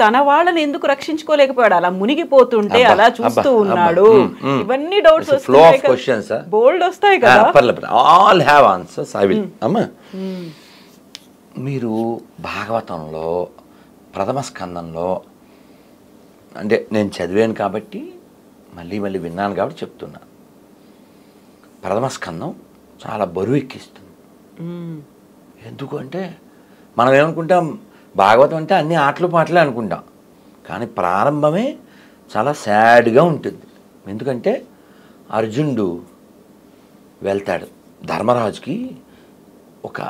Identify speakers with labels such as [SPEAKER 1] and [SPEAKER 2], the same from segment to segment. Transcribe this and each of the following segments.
[SPEAKER 1] తన వాళ్ళని ఎందుకు రక్షించుకోలేకపోయాడు? అలా మునిగిపోతుంటే అలా చూస్తూ ఉన్నాడు. ఇవన్నీ డౌట్స్ వస్తాయి, బోల్డ్ వస్తాయి కదా.
[SPEAKER 2] All have answers. I will. అమ్మా, మీరు భాగవతంలో ప్రథమ స్కందంలో, అంటే నేను చదివాను కాబట్టి మళ్ళీ మళ్ళీ విన్నాను కాబట్టి చెప్తున్నా, ప్రథమ స్కందం చాలా బరువు ఎక్కిస్తుంది. ఎందుకు అంటే మనం ఏమనుకుంటాం, భాగవతం అంటే అన్ని ఆటలు పాటలే అనుకుంటాం, కానీ ప్రారంభమే చాలా సాడ్గా ఉంటుంది. ఎందుకంటే అర్జునుడు వెళ్తాడు, ధర్మరాజుకి ఒక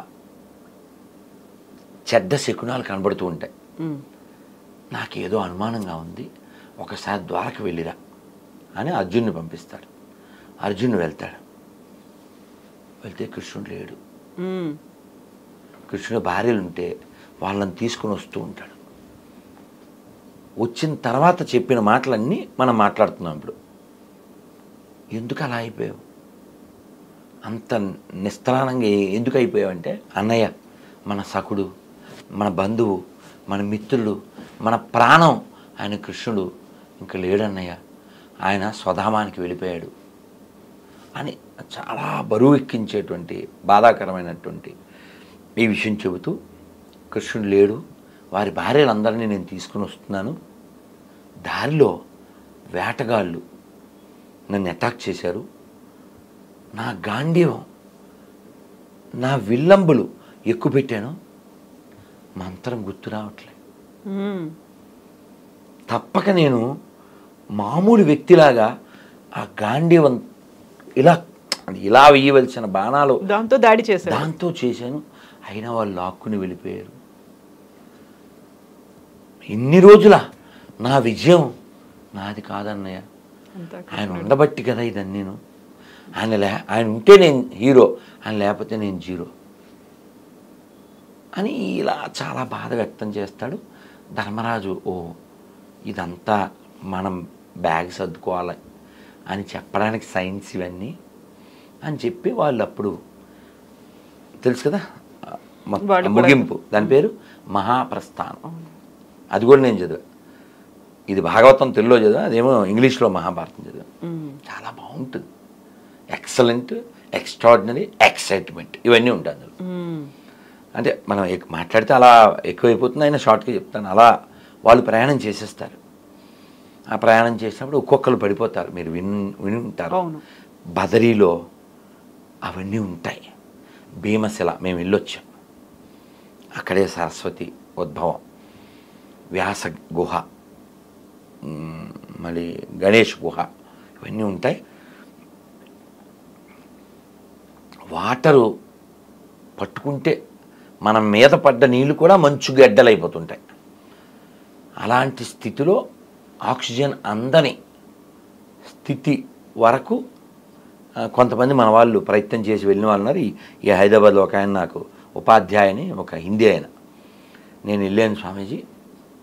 [SPEAKER 2] చెడ్డ శకునాలు కనబడుతూ ఉంటాయి. నాకేదో అనుమానంగా ఉంది, ఒకసారి ద్వారక వెళ్ళిరా అని అర్జునుని పంపిస్తాడు. అర్జునుడు వెళ్తాడు, వెళ్తే కృష్ణుడు లేడు. కృష్ణుడు భార్యలు ఉంటే వాళ్ళని తీసుకుని వస్తూ ఉంటాడు. వచ్చిన తర్వాత చెప్పిన మాటలన్నీ మనం మాట్లాడుతున్నాం ఇప్పుడు. ఎందుకు అలా అయిపోయావు, అంత నిస్త్రాణంగా ఎందుకు అయిపోయావు అంటే, అన్నయ్య మన సఖుడు, మన బంధువు, మన మిత్రుడు, మన ప్రాణం ఆయన కృష్ణుడు ఇంకా లేడన్నయ్య, ఆయన స్వధామానికి వెళ్ళిపోయాడు అని చాలా బరువు ఎక్కించేటువంటి బాధాకరమైనటువంటి ఈ విషయం చెబుతూ, కృష్ణుడు లేడు, వారి భార్యలందరినీ నేను తీసుకుని వస్తున్నాను, దారిలో వేటగాళ్ళు నన్ను అటాక్ చేశారు, నా గాంధీవం నా విల్లంబులు ఎక్కువ పెట్టాను, మంత్రం గుర్తు రావట్లేదు, తప్పక నేను మామూలు వ్యక్తిలాగా ఆ గాంధీవం ఇలా వేయవలసిన బాణాలు దాంతో చేశాను, అయినా వాళ్ళు లాక్కుని వెళ్ళిపోయారు. ఇన్ని రోజుల నా విజయం నాది కాదన్నయ్య, ఆయన ఉండబట్టి కదా ఇదని. నేను ఆయన ఉంటే నేను హీరో, ఆయన లేకపోతే నేను జీరో అని ఇలా చాలా బాధ వ్యక్తం చేస్తాడు. ధర్మరాజు ఓ ఇదంతా మనం బ్యాగ్ సర్దుకోవాలి అని చెప్పడానికి సైన్స్ ఇవన్నీ అని చెప్పి వాళ్ళు అప్పుడు తెలుసు కదా ముగింపు, దాని పేరు మహాప్రస్థానం. అది కూడా నేను చదివా, ఇది భాగవతం తెలుగులో చదివా, అదేమో ఇంగ్లీష్లో మహాభారతం చదివా. చాలా బాగుంటుంది, ఎక్సలెంట్, ఎక్స్ట్రాడినరీ, ఎక్సైట్మెంట్ ఇవన్నీ ఉంటాయి అందులో. అంటే మనం మాట్లాడితే అలా ఎక్కువైపోతుంది, అయినా షార్ట్గా చెప్తాను. అలా వాళ్ళు ప్రయాణం చేసేస్తారు. ఆ ప్రయాణం చేసినప్పుడు ఒక్కొక్కరు పడిపోతారు, మీరు విని ఉంటారు. బదరీలో అవన్నీ ఉంటాయి. భీమశిల మేము వెళ్ళొచ్చాం, అక్కడే సరస్వతి ఉద్భవం, వ్యాస గుహ, మళ్ళీ గణేష్ గుహ, ఇవన్నీ ఉంటాయి. వాటరు పట్టుకుంటే మనం మీద పడ్డ నీళ్ళు కూడా మంచు గడ్డలైపోతుంటాయి. అలాంటి స్థితిలో ఆక్సిజన్ అందని స్థితి వరకు కొంతమంది మన వాళ్ళు ప్రయత్నం చేసి వెళ్ళిన వాళ్ళు ఉన్నారు. ఈ హైదరాబాద్లో ఒక ఆయన నాకు ఉపాధ్యాయుని, ఒక హిందీ ఆయన, నేను వెళ్ళాను స్వామీజీ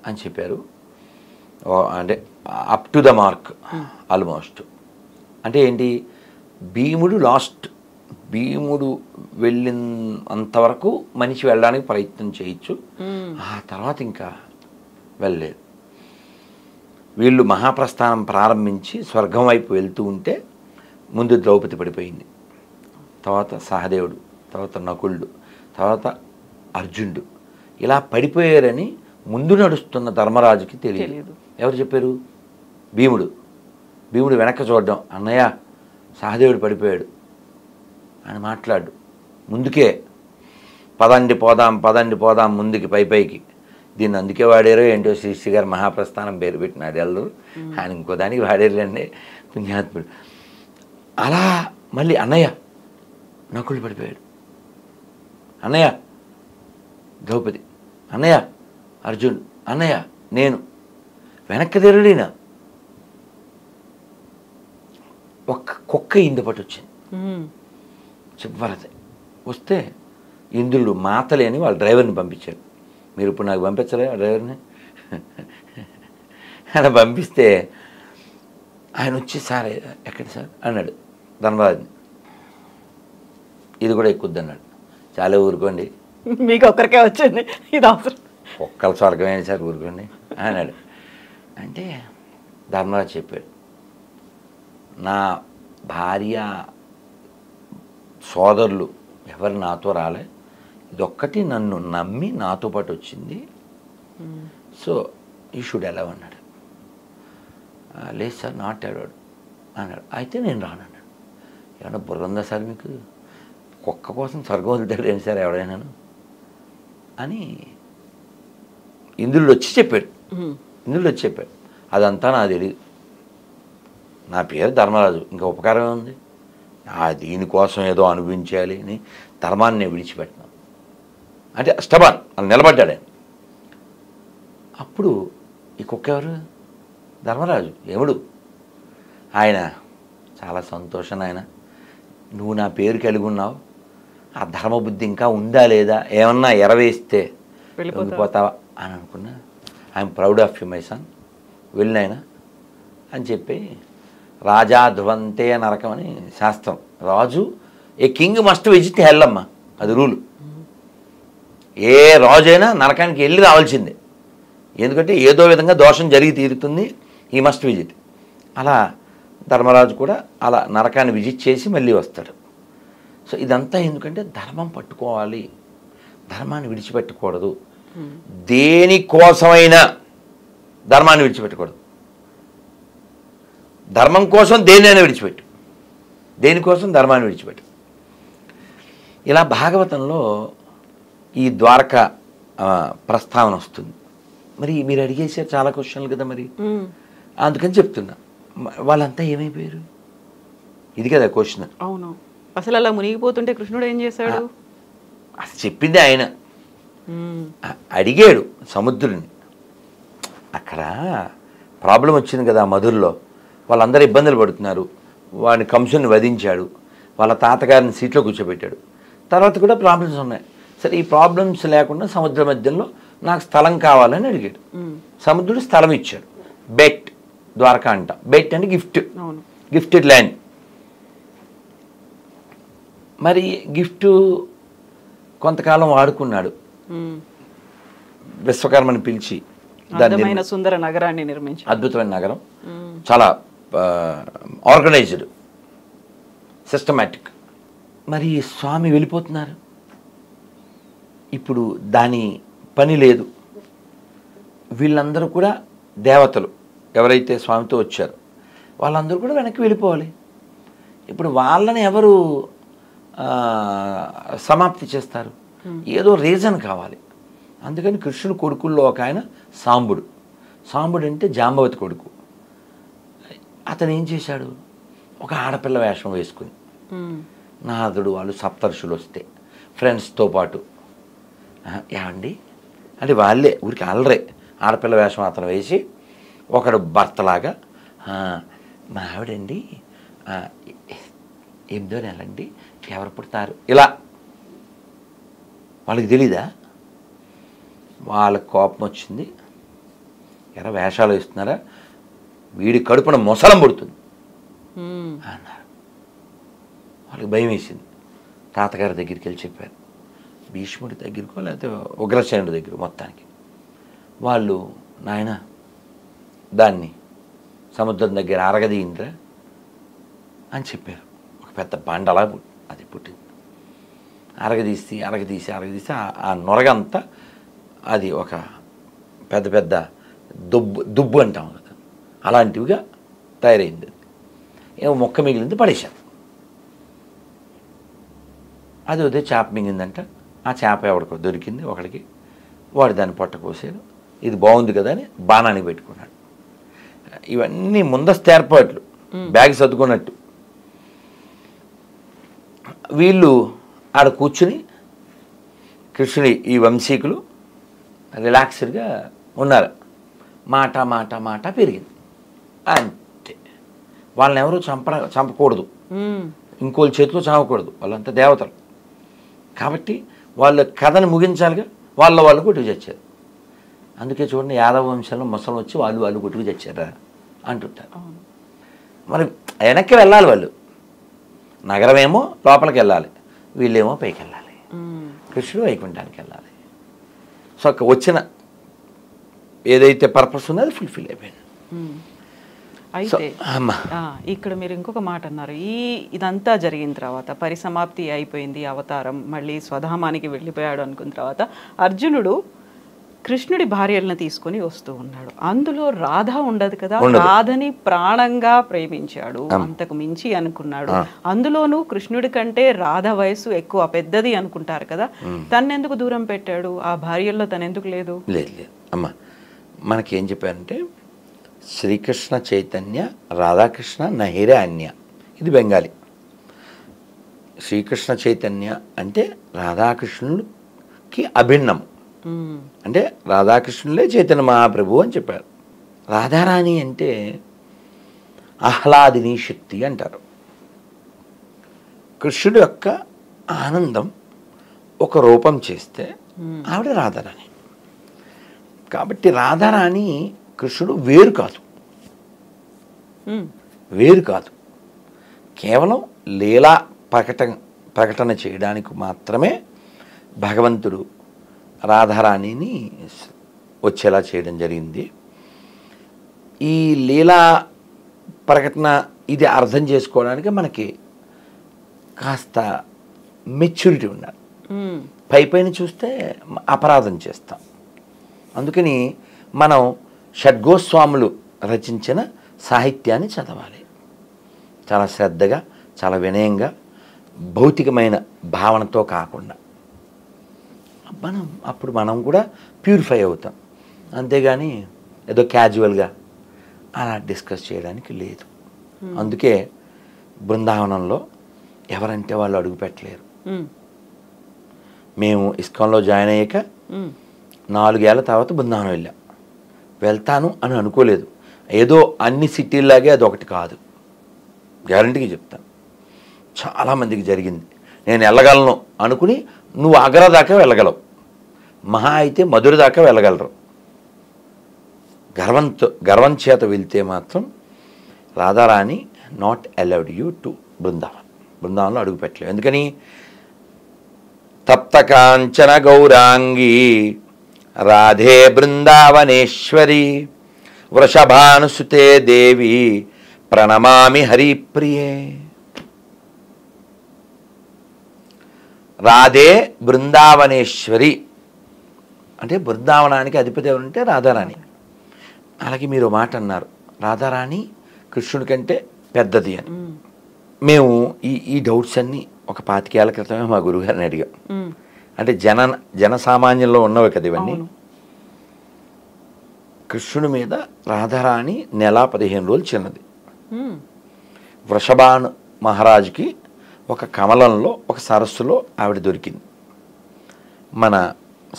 [SPEAKER 2] అని చెప్పారు. అంటే up to the mark almost. అంటే ఏంటి, భీముడు వెళ్ళిన అంతవరకు మనిషి వెళ్ళడానికి ప్రయత్నం చేయొచ్చు, ఆ తర్వాత ఇంకా వెళ్ళలేదు. వీళ్ళు మహాప్రస్థానం ప్రారంభించి స్వర్గం వైపు వెళ్తూ ఉంటే ముందు ద్రౌపది పడిపోయింది, తర్వాత సహదేవుడు, తర్వాత నకులుడు, తర్వాత అర్జునుడు ఇలా పడిపోయారని ముందు నడుస్తున్న ధర్మరాజుకి తెలియదు. ఎవరు చెప్పారు? భీముడు వెనక్కి చూడడం, అన్నయ్య సహదేవుడు పడిపోయాడు అని మాట్లాడు, ముందుకే పదండి పోదాం ముందుకి పైకి. దీన్ని అందుకే వాడారో ఏంటో శ్రీశ్రీ గారు మహాప్రస్థానం పేరు పెట్టినారు ఎల్లరు, ఆయన ఇంకో దానికి వాడారులేండి పుణ్యాత్ముడు. అలా మళ్ళీ అన్నయ్య నకులు పడిపోయాడు, అన్నయ్య ద్రౌపది, అన్నయ్య అర్జున్, అన్నయ్య నేను, వెనక్కి తిరగలేనా ఒక్క కుక్క ఇందుపట్టు వచ్చింది చివరిది. వస్తే ఇంద్రుడు మాతలే అని వాళ్ళ డ్రైవర్ని పంపించారు. మీరు ఇప్పుడు నాకు పంపించలే ఆ డ్రైవర్ని? అలా పంపిస్తే ఆయన వచ్చి సార్ ఎక్కడ సార్ అన్నాడు ధర్మరాజుని. ఇది కూడా ఎక్కుద్ది అన్నాడు. చాలా ఊరుకోండి,
[SPEAKER 1] మీకు ఒక్కరికే వచ్చింది ఇది అవసరం,
[SPEAKER 2] ఒక్కల స్వర్గమైన సార్ ఊరుకోండి అన్నాడు. అంటే ధర్మరాజు చెప్పాడు, నా భార్య సోదరులు ఎవరు నాతో రాలే, ఇదొక్కటి నన్ను నమ్మి నాతో పాటు వచ్చింది, సో యూ షుడ్ అలౌ అన్నాడు. లేదు సార్ నాట్ అలౌడ్ అన్నాడు. అయితే నేను రానన్నాడు. ఏమన్నా బుర్ర ఉందా సార్ మీకు, కుక్క కోసం స్వర్గం వదులుతాడు ఏంటి సార్ ఎవడైనాను అని ఇంద్రుడు వచ్చి చెప్పాడు. అదంతా నాకు తెలియదు, నా పేరు ధర్మరాజు, ఇంకా ఉపకారం ఉంది, దీనికోసం ఏదో అనుభవించాలి అని ధర్మాన్ని నేను విడిచిపెట్టినాను అంటే స్టబాన్ అని నిలబడ్డాడు ఆయన. అప్పుడు ఈ కుక్క ఎవరు? ధర్మరాజు, యముడు. ఆయన చాలా సంతోషం, ఆయన నువ్వు నా పేరు కలిగి ఉన్నావు, ఆ ధర్మబుద్ధి ఇంకా ఉందా లేదా, ఏమన్నా ఎరవేస్తే వెళ్ళిపోతావా అని అనుకున్నా. I'm proud of you my son, వెళ్ళినాయన అని చెప్పి, రాజా ధ్రువంతే నరకం అని శాస్త్రం. రాజు, a king must visit hell అమ్మ, అది రూలు. ఏ రాజు అయినా నరకానికి వెళ్ళి రావాల్సిందే, ఎందుకంటే ఏదో విధంగా దోషం జరిగి తీరుతుంది, ఈ మస్ట్ విజిట్. అలా ధర్మరాజు కూడా అలా నరకాన్ని విజిట్ చేసి మళ్ళీ వస్తాడు. సో ఇదంతా ఎందుకంటే ధర్మం పట్టుకోవాలి, ధర్మాన్ని విడిచిపెట్టకూడదు, దేనికోసమైనా ధర్మాన్ని విడిచిపెట్టకూడదు. ధర్మం కోసం దేన్నైనా విడిచిపెట్టు, దేనికోసం ధర్మాన్ని విడిచిపెట్టు. ఇలా భాగవతంలో ఈ ద్వారక ప్రస్తావన వస్తుంది. మరి మీరు అడిగేసారు చాలా క్వశ్చన్లు కదా, మరి అందుకని చెప్తున్నా, వాళ్ళంతా ఏమైపోయారు, ఇది కదా క్వశ్చన్.
[SPEAKER 1] అవును, అసలు అలా మునిగిపోతుంటే కృష్ణుడు ఏం చేశాడు?
[SPEAKER 2] అసలు చెప్పింది ఆయన, అడిగాడు సముద్రుని. అక్కడ ప్రాబ్లం వచ్చింది కదా మధురలో, వాళ్ళందరూ ఇబ్బందులు పడుతున్నారు, వాడిని కంసుని వధించాడు, వాళ్ళ తాతగారిని సీట్లో కూర్చోబెట్టాడు. తర్వాత కూడా ప్రాబ్లమ్స్ ఉన్నాయి. సరే ఈ ప్రాబ్లమ్స్ లేకుండా సముద్ర మధ్యంలో నాకు స్థలం కావాలని అడిగాడు. సముద్రుడు స్థలం ఇచ్చాడు, బెట్ ద్వారకా అంట. బెట్ అంటే గిఫ్ట్, గిఫ్టెడ్ ల్యాండ్. మరి గిఫ్ట్ కొంతకాలం వాడుకున్నాడు, విశ్వకర్మని పిలిచి
[SPEAKER 1] అద్భుతమైన సుందర నగరాన్ని నిర్మించాడు.
[SPEAKER 2] అద్భుతమైన నగరం, చాలా ఆర్గనైజ్డ్, సిస్టమాటిక్. మరి స్వామి వెళ్ళిపోతున్నారు, ఇప్పుడు దాని పని లేదు. వీళ్ళందరూ కూడా దేవతలు ఎవరైతే స్వామితో వచ్చారో వాళ్ళందరూ కూడా వెనక్కి వెళ్ళిపోవాలి. ఇప్పుడు వాళ్ళని ఎవరు సమాప్తి చేస్తారు? ఏదో రీజన్ కావాలి. అందుకని కృష్ణుడు కొడుకుల్లో ఒక ఆయన సాంబుడు. సాంబుడు అంటే జాంబవతి కొడుకు. అతను ఏం చేశాడు, ఒక ఆడపిల్ల వేషం వేసుకుని, నారదుడు వాళ్ళు సప్తర్షులు వస్తే ఫ్రెండ్స్తో పాటు, ఏమండి అంటే వాళ్ళే ఊరికి అల్లరే ఆడపిల్ల వేషం అతను వేసి, ఒకడు భర్తలాగా, మా ఆవిడండి 8వ నెలండి, ఎవరు పుడతారు, ఇలా. వాళ్ళకి తెలీదా? వాళ్ళకి కోపం వచ్చింది, ఎరా వేషాలు వేస్తున్నారా, వీడి కడుపున మొసలం పుడుతుంది అన్నారు. వాళ్ళకి భయం వేసింది. తాతగారి దగ్గరికి వెళ్ళి చెప్పారు, భీష్ముడి దగ్గరకో లేకపోతే ఉగ్రసేనుడి దగ్గర. మొత్తానికి వాళ్ళు, నాయన దాన్ని సముద్రం దగ్గర అరగదీయిండ్రా అని చెప్పారు. ఒక పెద్ద బండలా అది పుట్టింది. అరగదీసి అరగదీసి అరగదీసి ఆ నొరగంతా అది ఒక పెద్ద పెద్ద దుబ్బు అంటాం కదా, అలాంటివిగా తయారైంది. ఏమో మొక్క మిగిలింది, పడేశారు. అది ఉదయ చేప మింగిందంట. ఆ చేప ఎవడికో దొరికింది ఒకడికి, వాడు దాన్ని పొట్ట కోసాడు. ఇది బాగుంది కదా అని బాణానికి పెట్టుకున్నాడు. ఇవన్నీ ముందస్తు ఏర్పాట్లు, బ్యాగ్ సర్దుకున్నట్టు. వీళ్ళు ఆడ కూర్చుని కృష్ణుని ఈ వంశీకులు రిలాక్స్డ్గా ఉన్నారు. మాట మాట మాట పెరిగింది అంతే. వాళ్ళని ఎవరు చంపకూడదు, ఇంకోళ్ళ చేతిలో చావకూడదు, వాళ్ళంతా దేవతలు కాబట్టి వాళ్ళ కథను ముగించాలిగా. వాళ్ళు కొట్టుకు చచ్చారు. అందుకే చూడండి, యాదవ వంశంలో ముసలం వచ్చి వాళ్ళు కొట్టుకు చచ్చారా అంటుంటారు. మరి వెనక్కి వెళ్ళాలి, వాళ్ళు నగరమేమో లోపలికి వెళ్ళాలి, వీళ్ళేమో పైకి వెళ్ళాలి, కృష్ణుడు వైకుంఠానికి వెళ్ళాలి. సో వచ్చిన ఏదైతే పర్పస్ ఉందో అది ఫుల్ఫిల్ అయిపోయింది.
[SPEAKER 1] అయితే ఇక్కడ మీరు ఇంకొక మాట అన్నారు, ఇదంతా జరిగిన తర్వాత పరిసమాప్తి అయిపోయింది అవతారం, మళ్ళీ స్వధామానికి వెళ్ళిపోయాడు అనుకున్న తర్వాత అర్జునుడు కృష్ణుడి భార్యలను తీసుకొని వస్తూ ఉన్నాడు. అందులో రాధ ఉండదు కదా, రాధని ప్రాణంగా ప్రేమించాడు, అంతకు మించి అనుకున్నాడు. అందులోనూ కృష్ణుడి కంటే రాధ వయసు ఎక్కువ పెద్దది అనుకుంటారు కదా, తనెందుకు దూరం పెట్టాడు? ఆ భార్యల్లో తనెందుకు లేదు?
[SPEAKER 2] లేదు అమ్మా, మనకేం చెప్పారంటే శ్రీకృష్ణ చైతన్య రాధాకృష్ణ నహిరే అన్య, ఇది బెంగాలీ. శ్రీకృష్ణ చైతన్య అంటే రాధాకృష్ణుడికి అభిన్నం, అంటే రాధాకృష్ణులే చైతన్య మహాప్రభు అని చెప్పారు. రాధారాణి అంటే ఆహ్లాదిని శక్తి అంటారు. కృష్ణుడి యొక్క ఆనందం ఒక రూపం చేస్తే ఆవిడ రాధారాణి. కాబట్టి రాధారాణి కృష్ణుడు వేరు కాదు, కేవలం లీలా ప్రకటన చేయడానికి మాత్రమే భగవంతుడు రాధారాణిని వచ్చేలా చేయడం జరిగింది. ఈ లీలా ప్రకటన ఇది అర్థం చేసుకోవడానికి మనకి కాస్త మెచ్యూరిటీ ఉండాలి. పైపైన చూస్తే అపరాధం చేస్తాం. అందుకని మనం షడ్గోస్వాములు రచించిన సాహిత్యాన్ని చదవాలి, చాలా శ్రద్ధగా, చాలా వినయంగా, భౌతికమైన భావనతో కాకుండా. అప్పుడు మనం కూడా ప్యూరిఫై అవుతాం. అంతేగాని ఏదో క్యాజువల్గా అలా డిస్కస్ చేయడానికి లేదు. అందుకే బృందావనంలో ఎవరంటే వాళ్ళు అడుగు పెట్టలేరు. మేము ఇస్కాన్లో జాయిన్ అయ్యాక 4 ఏళ్ల తర్వాత బృందావనం వెళ్తాను అని అనుకోలేదు. ఏదో అన్ని సిటీల్లాగే అది ఒకటి కాదు, గ్యారంటీగా చెప్తాను. చాలామందికి జరిగింది, నేను వెళ్ళగలను అనుకుని నువ్వు ఆగ్రా దాకా వెళ్ళగలవు, మహా అయితే మధుర దాకా వెళ్ళగలరు. గర్వం చేత వెళ్తే మాత్రం Radharani not allowed you to బృందావనంలో అడుగు పెట్టలేవు. ఎందుకని తప్త కాంచన గౌరాంగి రాధే బృందావనేశ్వరి వృషభానుసుతే దేవి ప్రణమామి హరిప్రియే. రాధే బృందావనేశ్వరి అంటే బృందావనానికి అధిపతి ఎవరంటే రాధారాణి. అలాగే మీరు మాట అన్నారు, రాధారాణి కృష్ణుడి కంటే పెద్దది అని. మేము ఈ డౌట్స్ అన్నీ ఒక 25 ఏళ్ల క్రితమే మా గురువుగారిని అడిగాం. అంటే జనసామాన్యంలో ఉన్నవి కదా ఇవన్నీ. కృష్ణుడి మీద రాధారాణి నెల 15 రోజులు చిన్నది. వృషభాను మహారాజుకి ఒక కమలంలో ఒక సరస్సులో ఆవిడ దొరికింది. మన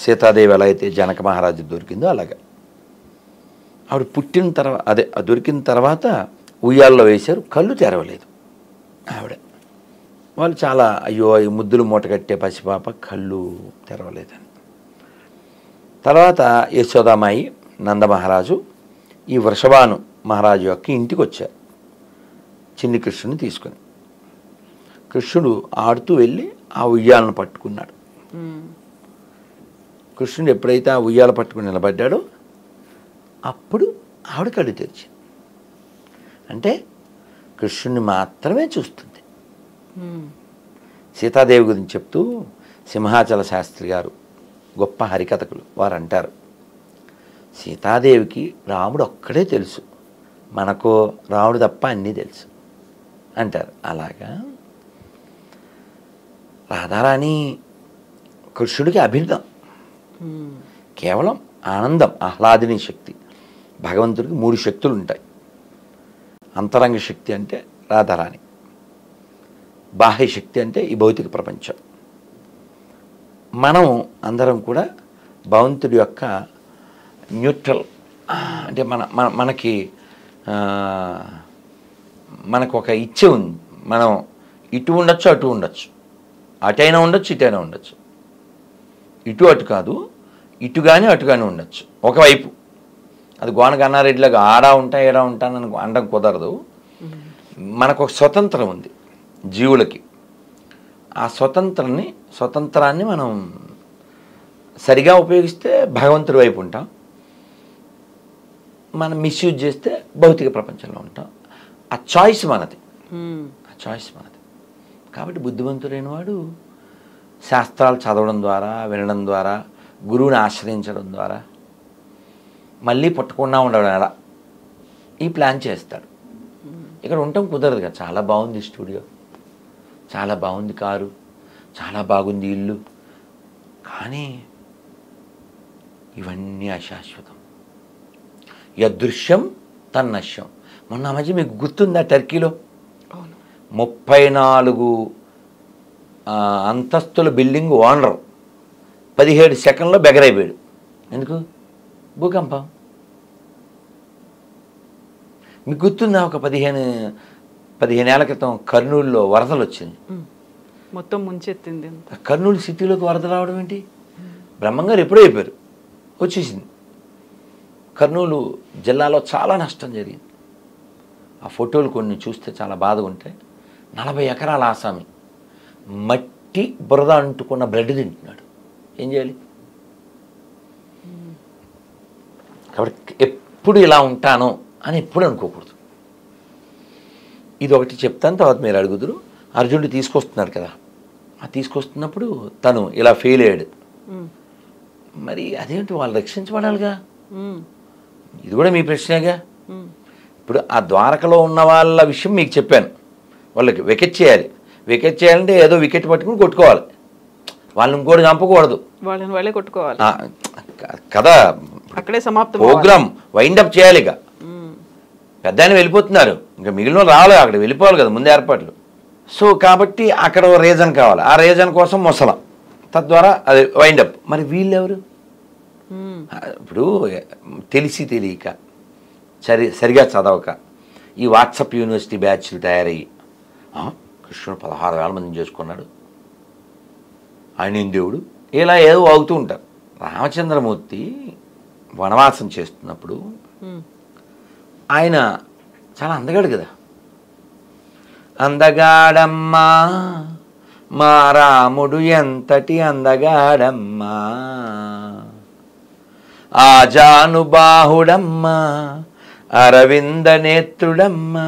[SPEAKER 2] సీతాదేవి ఎలా అయితే జనక మహారాజు దొరికిందో అలాగా ఆవిడ పుట్టిన తర్వాత దొరికిన తర్వాత ఉయ్యాల్లో వేశారు, కళ్ళు తెరవలేదు ఆవిడ. వాళ్ళు చాలా అయ్యో ఈ ముద్దులు మూట కట్టే పసిపాప కళ్ళు తెరవలేదని. తర్వాత యశోదామాయి నందమహారాజు ఈ వృషభాను మహారాజు యొక్క ఇంటికి వచ్చారు చిన్ని కృష్ణుని తీసుకుని. కృష్ణుడు ఆడుతూ వెళ్ళి ఆ ఉయ్యాలను పట్టుకున్నాడు. కృష్ణుడు ఎప్పుడైతే ఆ ఉయ్యాల పట్టుకుని నిలబడ్డాడో అప్పుడు ఆవిడ కళ్ళు తెరిచింది. అంటే కృష్ణుని మాత్రమే చూస్తుంది. సీతాదేవి గురించి చెప్తూ సింహాచల శాస్త్రి గారు గొప్ప హరికథకులు వారు అంటారు, సీతాదేవికి రాముడు ఒక్కడే తెలుసు, మనకు రాముడు తప్ప అన్నీ తెలుసు అంటారు. అలాగా రాధారాణి కృష్ణుడికి అభిన్నం, కేవలం ఆనందం, ఆహ్లాదిని శక్తి. భగవంతుడికి 3 శక్తులు ఉంటాయి. అంతరంగ శక్తి అంటే రాధారాణి, బాహ్య శక్తి అంటే ఈ భౌతిక ప్రపంచం. మనం అందరం కూడా భగవంతుడి యొక్క న్యూట్రల్, అంటే మనకు ఒక ఇచ్చే ఉంది. మనం ఇటు ఉండొచ్చు, అటు ఉండొచ్చు, అటైనా ఉండొచ్చు, ఇటైనా ఉండొచ్చు. ఇటు అటు కాదు, ఇటు కానీ అటు కానీ ఉండొచ్చు ఒకవైపు. అది గోన గన్నారెడ్డిలాగా ఆడా ఉంటా ఏడా ఉంటానని అనడం కుదరదు. మనకు ఒక స్వతంత్రం ఉంది జీవులకి. ఆ స్వతంత్రాన్ని మనం సరిగా ఉపయోగిస్తే భగవంతుడి వైపు ఉంటాం, మనం మిస్యూజ్ చేస్తే భౌతిక ప్రపంచంలో ఉంటాం. ఆ చాయిస్ మనది, ఆ చాయిస్ మనది. కాబట్టి బుద్ధిమంతుడైన వాడు శాస్త్రాలు చదవడం ద్వారా, వినడం ద్వారా, గురువుని ఆశ్రయించడం ద్వారా మళ్ళీ పుట్టకుండా ఉండడం ఎలా ఈ ప్లాన్ చేస్తాడు. ఇక్కడ ఉండటం కుదరదు కదా. చాలా బాగుంది స్టూడియో, చాలా బాగుంది కారు, చాలా బాగుంది ఇల్లు, కానీ ఇవన్నీ అశాశ్వతం. యదృశ్యం తన్నశ్యం. మొన్న మధ్య మీకు గుర్తుందా టర్కీలో 34 అంతస్తుల బిల్డింగ్ ఓనర్ 17 సెకండ్లో బెగరైపోయాడు. ఎందుకు? భూకంపం. మీకు గుర్తుందా ఒక 15 ఏళ్ల క్రితం కర్నూలులో వరదలు వచ్చింది,
[SPEAKER 1] మొత్తం ముంచెత్తింది.
[SPEAKER 2] కర్నూలు సిటీలోకి వరద రావడం ఏంటి? బ్రహ్మంగారు ఎప్పుడూ అయిపోయారు, వచ్చేసింది. కర్నూలు జిల్లాలో చాలా నష్టం జరిగింది. ఆ ఫోటోలు కొన్ని చూస్తే చాలా బాధగా ఉంటాయి. 40 ఎకరాల ఆసామి మట్టి బురద అంటుకున్న బ్లడ్ తింటున్నాడు. ఏం చేయాలి? కాబట్టి ఎప్పుడు ఇలా ఉంటాను అని ఎప్పుడు అనుకోకూడదు. ఇది ఒకటి చెప్తాను, తర్వాత మీరు అడుగుదురు. అర్జునుడు తీసుకొస్తున్నాడు కదా, ఆ తీసుకొస్తున్నప్పుడు తను ఇలా ఫెయిల్ అయ్యాడు. మరి అదేంటి, వాళ్ళు రక్షించబడాలిగా. ఇది కూడా మీ ప్రశ్నేగా. ఇప్పుడు ఆ ద్వారకలో ఉన్న వాళ్ళ విషయం మీకు చెప్పాను. వాళ్ళకి వికెట్ చేయాలి. వికెట్ చేయాలంటే ఏదో వికెట్ పట్టుకుని కొట్టుకోవాలి, వాళ్ళని ఇంకోటి చంపకూడదు,
[SPEAKER 1] వాళ్ళని వాళ్ళే కొట్టుకోవాలి
[SPEAKER 2] కదా.
[SPEAKER 1] అక్కడే సమాప్తం.
[SPEAKER 2] ప్రోగ్రామ్ వైండప్ చేయాలి. ఇక పెద్ద ఆయన వెళ్ళిపోతున్నారు, ఇంకా మిగిలిన రావాలి, అక్కడ వెళ్ళిపోవాలి కదా, ముందు ఏర్పాట్లు. సో కాబట్టి అక్కడ ఓ రీజన్ కావాలి, ఆ రీజన్ కోసం మొసలం, తద్వారా అది వైండప్. మరి వీళ్ళెవరు? ఇప్పుడు తెలిసి తెలియక సరిగా చదవక ఈ వాట్సాప్ యూనివర్సిటీ బ్యాచ్లు తయారయ్యి కృష్ణుడు 16,000 మందిని చేసుకున్నాడు, ఆయన దేవుడు, ఇలా ఏదో వాగుతూ ఉంటారు. రామచంద్రమూర్తి వనవాసం చేస్తున్నప్పుడు ఆయన చాలా అందగాడు కదా. అందగాడమ్మా మా రాముడు ఎంతటి అందగాడమ్మా, ఆజానుబాహుడమ్మా అరవింద నేత్రుడమ్మా